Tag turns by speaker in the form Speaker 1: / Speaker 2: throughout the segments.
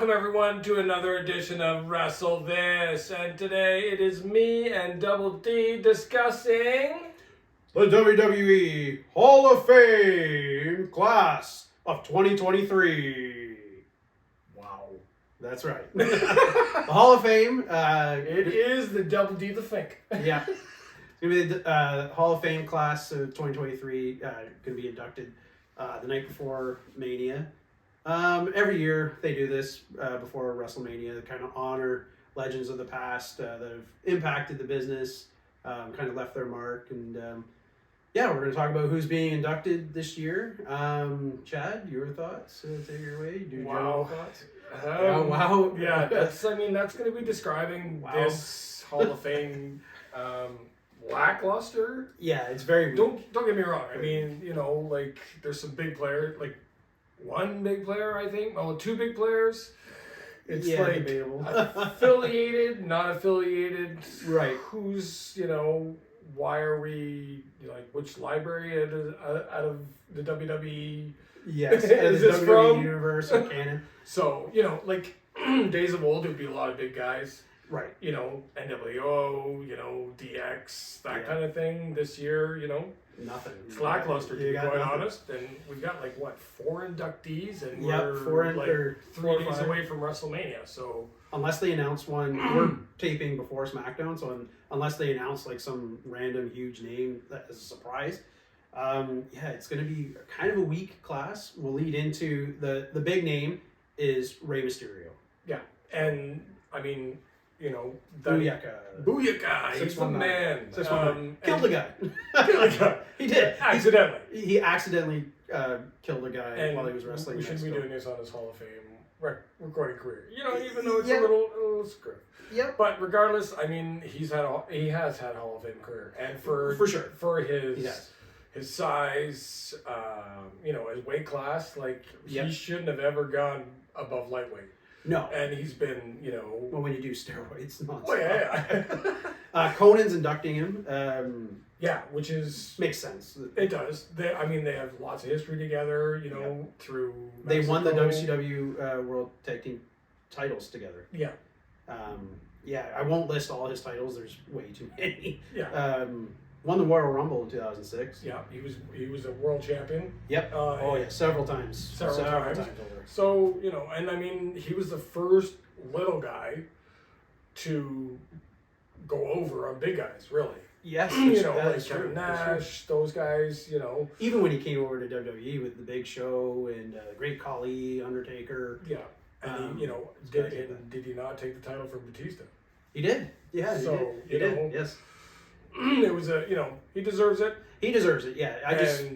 Speaker 1: Welcome everyone to another edition of Wrestle This, and today it is me and Double D discussing
Speaker 2: the WWE Hall of Fame class of 2023.
Speaker 1: Wow.
Speaker 2: That's right. The Hall of Fame.
Speaker 1: It is the Double D the Fink.
Speaker 2: Yeah. It's going to be the Hall of Fame class of 2023. Going to be inducted the night before Mania. Every year they do this before WrestleMania to kind of honor legends of the past that have impacted the business, kind of left their mark. And yeah, we're going to talk about who's being inducted this year. Chad, your thoughts? Take it away. Do your general thoughts?
Speaker 1: Wow. Yeah, that's going to be describing this Hall of Fame lackluster.
Speaker 2: Yeah, it's very
Speaker 1: weak. Don't get me wrong. I mean, like there's some big players, like one big player, I think. Oh, two big players. It's like
Speaker 2: debatable.
Speaker 1: Affiliated, not affiliated.
Speaker 2: Right.
Speaker 1: Who's, why are we, which library out of the WWE?
Speaker 2: Yes,
Speaker 1: is
Speaker 2: the
Speaker 1: this
Speaker 2: WWE
Speaker 1: from?
Speaker 2: universe or canon.
Speaker 1: So, like days of old, it would be a lot of big guys.
Speaker 2: Right.
Speaker 1: NWO, DX, that kind of thing. This year,
Speaker 2: nothing.
Speaker 1: It's lackluster, to be quite honest. And we've got 4 inductees, and we're 3 days away from WrestleMania. So
Speaker 2: unless they announce one, we're taping before SmackDown. So unless they announce some random huge name that is a surprise, it's going to be kind of a weak class. We'll lead into the big name is Rey Mysterio.
Speaker 1: Yeah, and I mean.
Speaker 2: Booyaka.
Speaker 1: He's the man.
Speaker 2: Killed the guy. Killed the guy. He did.
Speaker 1: Accidentally.
Speaker 2: He accidentally killed a guy while he was wrestling.
Speaker 1: We shouldn't be doing this on his Hall of Fame recording career. Even though it's a little script.
Speaker 2: Yep.
Speaker 1: But regardless, I mean, he has had a Hall of Fame career, and for
Speaker 2: sure,
Speaker 1: for his size, his weight class, he shouldn't have ever gone above lightweight.
Speaker 2: No.
Speaker 1: And he's been,
Speaker 2: Well, when you do steroids, not.
Speaker 1: Oh, yeah.
Speaker 2: Conan's inducting him.
Speaker 1: Which is...
Speaker 2: Makes sense.
Speaker 1: It does. They have lots of history together, through Mexico.
Speaker 2: They won the WCW World Tag Team titles together.
Speaker 1: Yeah.
Speaker 2: I won't list all his titles. There's way too many.
Speaker 1: Yeah.
Speaker 2: Won the Royal Rumble in 2006.
Speaker 1: Yeah, he was a world champion.
Speaker 2: Yep. Several times.
Speaker 1: Several times over. So, and I mean, he was the first little guy to go over on big guys, really.
Speaker 2: Yes.
Speaker 1: Kevin Nash, those guys,
Speaker 2: Even when he came over to WWE with the Big Show and Great Khali, Undertaker.
Speaker 1: Yeah. And did he not take the title from Batista?
Speaker 2: He did. Yeah.
Speaker 1: So,
Speaker 2: he did. Yes.
Speaker 1: It was he deserves it.
Speaker 2: He deserves it, yeah.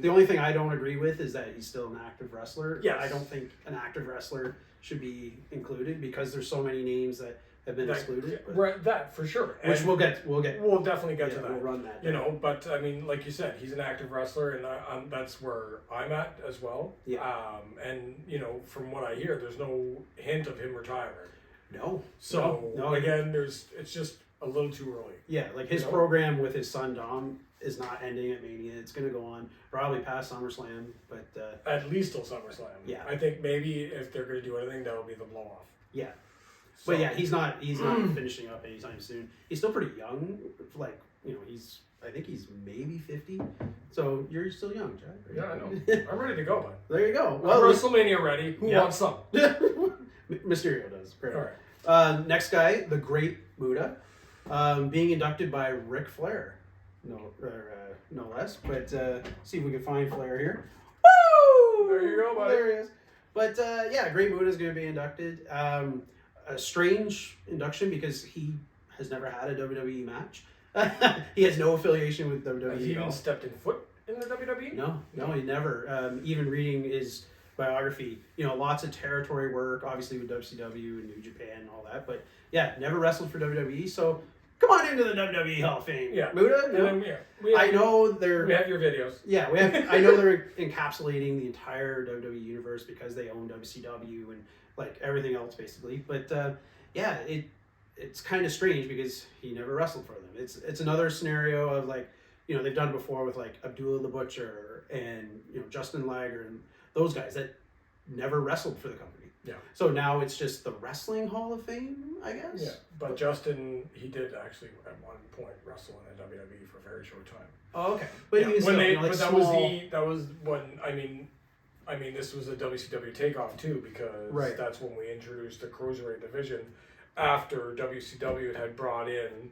Speaker 2: The only thing I don't agree with is that he's still an active wrestler.
Speaker 1: Yes.
Speaker 2: I don't think an active wrestler should be included because there's so many names that have been excluded.
Speaker 1: That for sure.
Speaker 2: Which we'll
Speaker 1: definitely get to that.
Speaker 2: We'll run that.
Speaker 1: But I mean, like you said, he's an active wrestler, and that's where I'm at as well.
Speaker 2: Yeah.
Speaker 1: And from what I hear, there's no hint of him retiring.
Speaker 2: No.
Speaker 1: So again, it's just a little too early.
Speaker 2: Yeah, his program with his son Dom is not ending at Mania. It's going to go on probably past SummerSlam, but
Speaker 1: at least till SummerSlam.
Speaker 2: Yeah,
Speaker 1: I think maybe if they're going to do anything, that'll be the blow off.
Speaker 2: Yeah, so, but yeah, he's not finishing up anytime soon. He's still pretty young. I think he's maybe 50. So you're still young, Chad. Right?
Speaker 1: Yeah, I know. I'm ready to go, bud.
Speaker 2: There you go.
Speaker 1: Well, WrestleMania ready. Who wants some?
Speaker 2: Mysterio does. Great.
Speaker 1: All right.
Speaker 2: Next guy, the Great Muta. Being inducted by Ric Flair, no less. But see if we can find Flair here. Woo!
Speaker 1: There you go, buddy.
Speaker 2: There he is. But Great Muta is going to be inducted. A strange induction because he has never had a WWE match. He has no affiliation with WWE.
Speaker 1: Has he even stepped in foot in the WWE?
Speaker 2: No, he never. Even reading his biography, lots of territory work, obviously with WCW and New Japan and all that. But never wrestled for WWE. So come on into the WWE Hall of Fame.
Speaker 1: Yeah.
Speaker 2: Muta? No? I know they're...
Speaker 1: We have your videos.
Speaker 2: Yeah, I know they're encapsulating the entire WWE universe because they own WCW and everything else basically. But it's kind of strange because he never wrestled for them. It's another scenario of they've done it before with Abdullah the Butcher and Justin Lager and those guys that never wrestled for the company.
Speaker 1: Yeah.
Speaker 2: So now it's just the Wrestling Hall of Fame, I guess.
Speaker 1: Yeah, but Justin, he did actually at one point wrestle in the WWE for a very short time.
Speaker 2: Oh, okay. But
Speaker 1: yeah,
Speaker 2: even
Speaker 1: when
Speaker 2: still,
Speaker 1: they,
Speaker 2: like
Speaker 1: but that was when I mean, this was a WCW takeoff too, because
Speaker 2: Right.
Speaker 1: that's when we introduced the cruiserweight division after WCW had brought in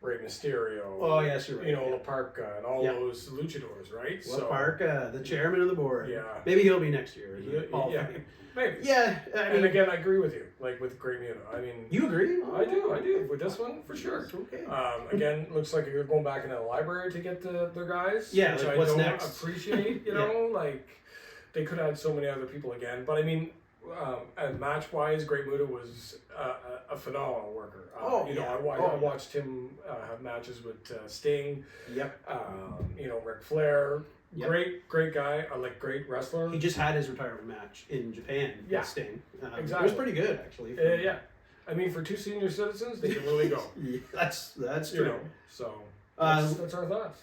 Speaker 1: Rey Mysterio.
Speaker 2: Oh yes, you're right.
Speaker 1: You know, La Parka and all those luchadors, right?
Speaker 2: La Parka, the chairman of the board.
Speaker 1: Yeah.
Speaker 2: Maybe he'll be next year.
Speaker 1: Yeah. Maybe.
Speaker 2: Yeah.
Speaker 1: And again, I agree with you. Like with Great Muta. I mean,
Speaker 2: you agree?
Speaker 1: I do. With this one, for sure.
Speaker 2: Okay.
Speaker 1: Again, looks like you're going back into the library to get their guys.
Speaker 2: Yeah,
Speaker 1: which
Speaker 2: like
Speaker 1: I
Speaker 2: what's
Speaker 1: don't
Speaker 2: next?
Speaker 1: appreciate. You know, like they could have had so many other people again. But I mean, match wise, Great Muta was a phenomenal worker. I watched him have matches with Sting.
Speaker 2: Yep.
Speaker 1: Ric Flair.
Speaker 2: Yep.
Speaker 1: Great guy. Great wrestler.
Speaker 2: He just had his retirement match in Japan with Sting.
Speaker 1: Exactly.
Speaker 2: It was pretty good, actually.
Speaker 1: Yeah. I mean, for two senior citizens, they can really go.
Speaker 2: That's true.
Speaker 1: You know, so that's our thoughts.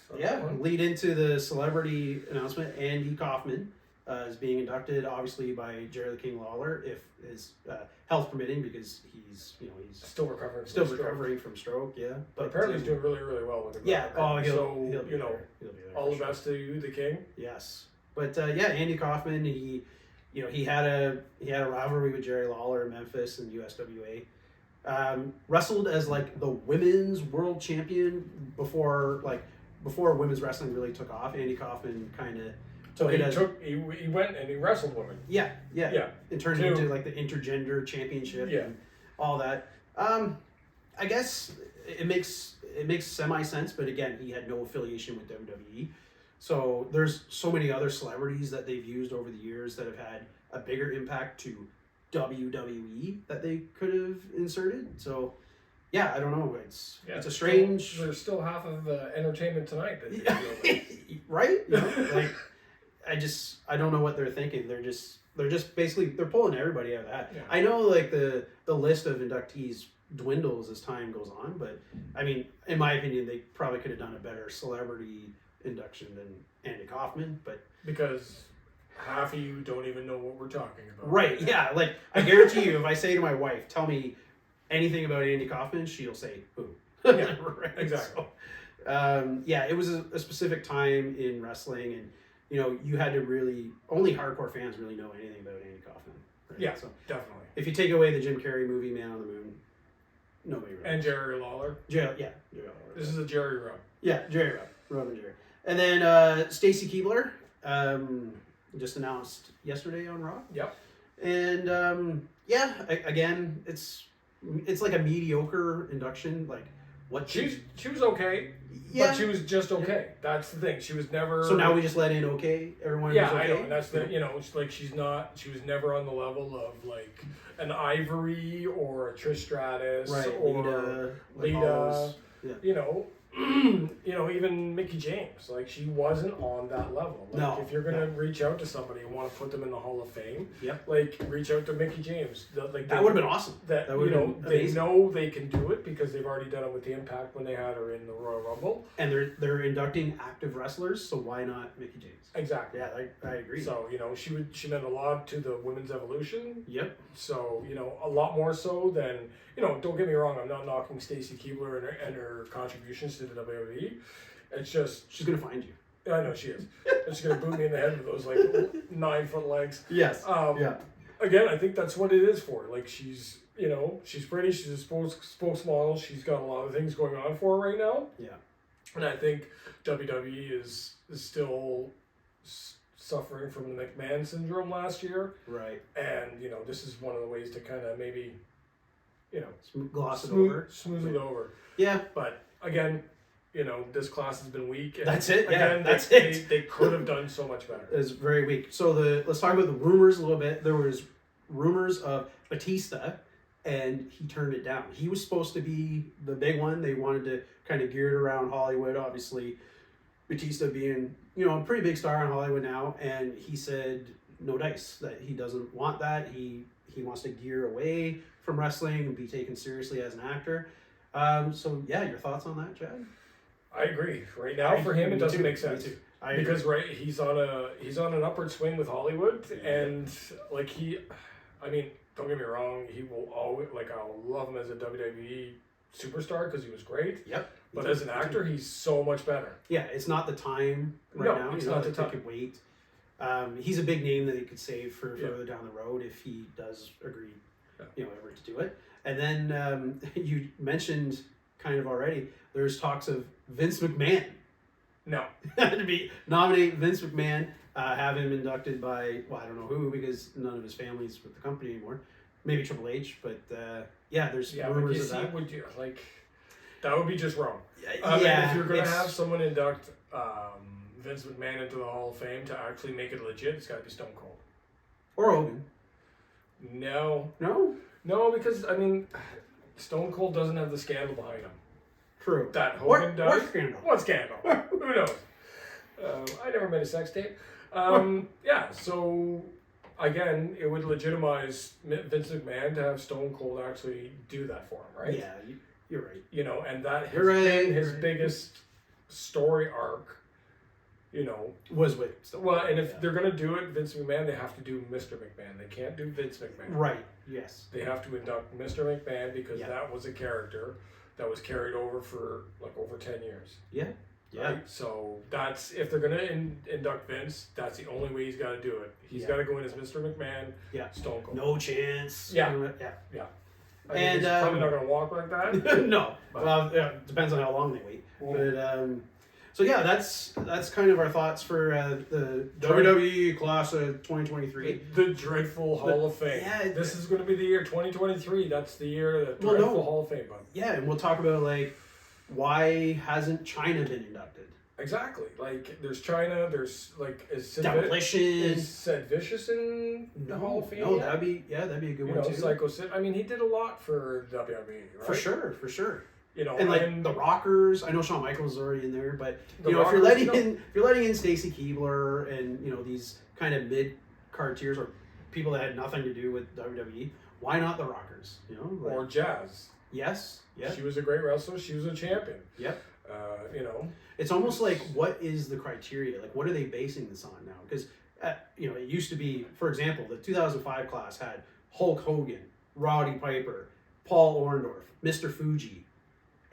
Speaker 2: Lead into the celebrity announcement. Andy Kaufman is being inducted, obviously, by Jerry the King Lawler, if his health permitting, because he's
Speaker 1: still recovering.
Speaker 2: From stroke. Yeah,
Speaker 1: but apparently he's doing really, really well with it.
Speaker 2: Yeah. Oh, he'll be there.
Speaker 1: All the best to you, the King.
Speaker 2: Yes, but Andy Kaufman, he had a rivalry with Jerry Lawler in Memphis and USWA. Wrestled as the women's world champion before women's wrestling really took off. Andy Kaufman kind of
Speaker 1: he went and he wrestled women.
Speaker 2: Yeah. It turned into the intergender championship and all that. I guess it makes semi sense, but again, he had no affiliation with WWE. So there's so many other celebrities that they've used over the years that have had a bigger impact to WWE that they could have inserted. So yeah, I don't know. It's a strange.
Speaker 1: There's still half of Entertainment Tonight
Speaker 2: right? I don't know what they're thinking. They're just basically they're pulling everybody out of that. Yeah. I know the list of inductees dwindles as time goes on, but I mean, in my opinion, they probably could have done a better celebrity induction than Andy Kaufman, but
Speaker 1: because half of you don't even know what we're talking about.
Speaker 2: Right, yeah. I guarantee you, if I say to my wife, tell me anything about Andy Kaufman, she'll say, who?
Speaker 1: Yeah, right, exactly.
Speaker 2: So, it was a specific time in wrestling, and, you had to really, only hardcore fans really know anything about Andy Kaufman. Right?
Speaker 1: Yeah,
Speaker 2: so
Speaker 1: definitely.
Speaker 2: If you take away the Jim Carrey movie, Man on the Moon, nobody really
Speaker 1: And Jerry Lawler.
Speaker 2: Jerry Lawler.
Speaker 1: This is a Jerry rub.
Speaker 2: Yeah, Jerry rub. Rob and Jerry. And then Stacy Keibler, just announced yesterday on Raw.
Speaker 1: Yep.
Speaker 2: And again, it's like a mediocre induction.
Speaker 1: She was okay, but she was just okay. That's the thing. She was never.
Speaker 2: So now we just let in okay. Everyone.
Speaker 1: Yeah,
Speaker 2: was okay?
Speaker 1: I know. And that's the she was never on the level of an Ivory or a Trish Stratus or Lita. Yeah. Even Mickey James, she wasn't on that level. If you're gonna reach out to somebody and want to put them in the Hall of Fame, reach out to Mickey James. That would have been awesome. They know they can do it because they've already done it with the Impact when they had her in the Royal Rumble.
Speaker 2: And they're inducting active wrestlers, so why not Mickey James?
Speaker 1: Exactly.
Speaker 2: Yeah, I agree.
Speaker 1: So she meant a lot to the women's evolution.
Speaker 2: Yep.
Speaker 1: So a lot more so than. Don't get me wrong, I'm not knocking Stacy Keibler and her contributions to the WWE. It's just...
Speaker 2: She's going to find you.
Speaker 1: I know she is. She's going to boot me in the head with those 9-foot legs.
Speaker 2: Yes.
Speaker 1: Again, I think that's what it is for. She's, she's pretty, she's a spokesmodel. She's got a lot of things going on for her right now.
Speaker 2: Yeah.
Speaker 1: And I think WWE is still suffering from the McMahon syndrome last year.
Speaker 2: Right.
Speaker 1: And, this is one of the ways to kind of maybe...
Speaker 2: gloss it over.
Speaker 1: Smooth it over.
Speaker 2: Yeah.
Speaker 1: But again, this class has been weak. And
Speaker 2: that's it.
Speaker 1: Again,
Speaker 2: that's it.
Speaker 1: They could have done so much better.
Speaker 2: It's very weak. So let's talk about the rumors a little bit. There was rumors of Batista, and he turned it down. He was supposed to be the big one. They wanted to kind of gear it around Hollywood. Obviously, Batista being a pretty big star in Hollywood now, and he said no dice, that he doesn't want that. He wants to gear away from wrestling and be taken seriously as an actor. Your thoughts on that, Chad?
Speaker 1: I agree. Right now, for him, it doesn't make sense. Because he's on an upward swing with Hollywood, and like don't get me wrong, he will always I'll love him as a WWE superstar because he was great.
Speaker 2: Yep.
Speaker 1: But as an actor, he's so much better.
Speaker 2: Yeah, it's not the time now.
Speaker 1: It's not the time.
Speaker 2: He could wait. He's a big name that he could save for further down the road if he does agree, ever to do it. And then you mentioned kind of already, there's talks of Vince McMahon.
Speaker 1: No.
Speaker 2: To nominate Vince McMahon, have him inducted by, I don't know who, because none of his family's with the company anymore. Maybe Triple H, but there's rumors of that.
Speaker 1: Would you, that would be just wrong. If you're going to have someone induct Vince McMahon into the Hall of Fame to actually make it legit, it's got to be Stone Cold.
Speaker 2: Or Hogan.
Speaker 1: No.
Speaker 2: No?
Speaker 1: No, because, Stone Cold doesn't have the scandal behind him.
Speaker 2: True.
Speaker 1: That Hogan does.
Speaker 2: What scandal?
Speaker 1: What scandal? Who knows? I never made a sex tape. So, again, it would legitimize Vince McMahon to have Stone Cold actually do that for him, right?
Speaker 2: Yeah, you're right.
Speaker 1: And that has been his biggest story arc,
Speaker 2: was with
Speaker 1: Stone Cold. Well, and if they're going to do it, Vince McMahon, they have to do Mr. McMahon. They can't do Vince McMahon.
Speaker 2: Right, yes.
Speaker 1: They have to induct Mr. McMahon because that was a character that was carried over for over 10 years.
Speaker 2: Yeah. Yeah.
Speaker 1: Right? So that's, if they're going to induct Vince, that's the only way he's got to do it. He's got to go in as Mr. McMahon, Stone Cold.
Speaker 2: No chance.
Speaker 1: Yeah.
Speaker 2: Yeah.
Speaker 1: And he's probably not going to walk like that.
Speaker 2: No. Well, depends on how long they wait. But so that's kind of our thoughts for the WWE class of 2023.
Speaker 1: The dreadful Hall of Fame. Yeah, this is going to be the year 2023. That's the year the dreadful Hall of Fame.
Speaker 2: Yeah, and we'll talk about why hasn't China been inducted?
Speaker 1: Exactly. There's China. There's
Speaker 2: Demolition.
Speaker 1: Is Sid Vicious in the Hall of Fame?
Speaker 2: No, that'd be a good one too.
Speaker 1: Psycho Sid. He did a lot for WWE, right?
Speaker 2: For sure.
Speaker 1: And
Speaker 2: the Rockers. I know Shawn Michaels is already in there, but if you're letting in Stacy Keibler and these kind of mid card tiers or people that had nothing to do with WWE, why not the Rockers?
Speaker 1: Or Jazz.
Speaker 2: Yes. Yeah.
Speaker 1: She was a great wrestler. She was a champion.
Speaker 2: Yep.
Speaker 1: It's
Speaker 2: almost what is the criteria? What are they basing this on now? Because it used to be, for example, the 2005 class had Hulk Hogan, Roddy Piper, Paul Orndorff, Mr. Fuji.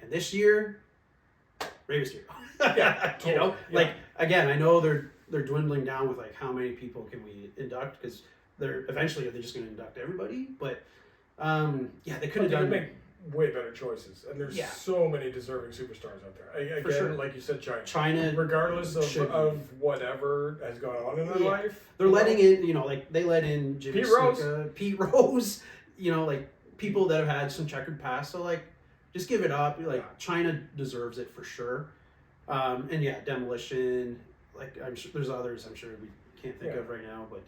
Speaker 2: And this year, Rey Mysterio.
Speaker 1: Yeah, totally.
Speaker 2: Again, I know they're dwindling down with how many people can we induct, because they're eventually, are they just going to induct everybody? But they could have done
Speaker 1: make way better choices, and there's so many deserving superstars out there. Again, for sure. Like you said, China, regardless of whatever has gone on in their life,
Speaker 2: they're letting in. They let in Jimmy Pete Rose. People that have had some checkered past. So just give it up. China deserves it for sure. And Demolition. I'm sure there's others. I'm sure we can't think of right now, but.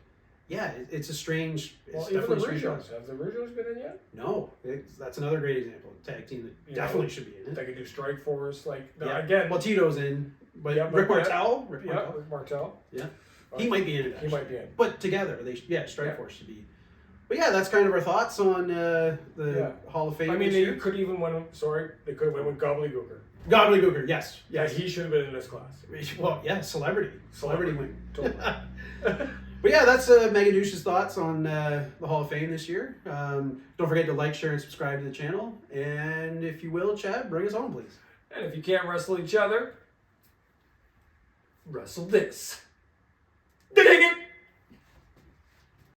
Speaker 2: Yeah, it's a strange.
Speaker 1: Even the Rougeos. Have the Rougeos been in yet?
Speaker 2: No, that's another great example. Tag team that definitely should be in it.
Speaker 1: They could do Strike Force.
Speaker 2: Again. Well, Tito's in, but Rick Martel.
Speaker 1: Rick Martel.
Speaker 2: Yeah, he might be in it.
Speaker 1: He might be in.
Speaker 2: But together, Strike Force should be. But that's kind of our thoughts on the Hall of Fame.
Speaker 1: They could even win. They could win with Gobbledygooker.
Speaker 2: Gobbledygooker, yes.
Speaker 1: He should have been in this class.
Speaker 2: Well, celebrity win.
Speaker 1: Totally.
Speaker 2: But that's Mega Douche's thoughts on the Hall of Fame this year. Don't forget to like, share, and subscribe to the channel. And if you will, Chad, bring us home, please.
Speaker 1: And if you can't wrestle each other, wrestle this.